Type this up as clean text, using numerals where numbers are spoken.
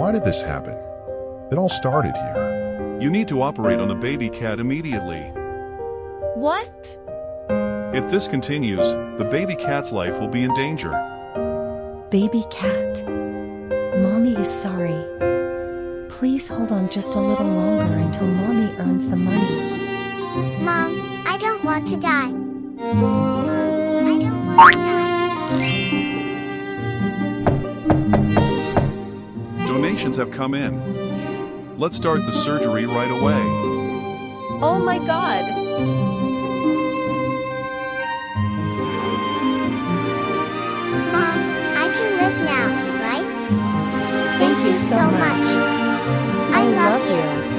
Why did this happen? It all started here. You need to operate on the baby cat immediately. What? If this continues, the baby cat's life will be in danger. Baby cat. Mommy is sorry. Please hold on just a little longer until Mommy earns the money. Mom, I don't want to die. Mom, I don't want to die. Donations have come in. Let's start the surgery right away. Oh my God! Mom, I can live now, right? Thank you so much. I love you.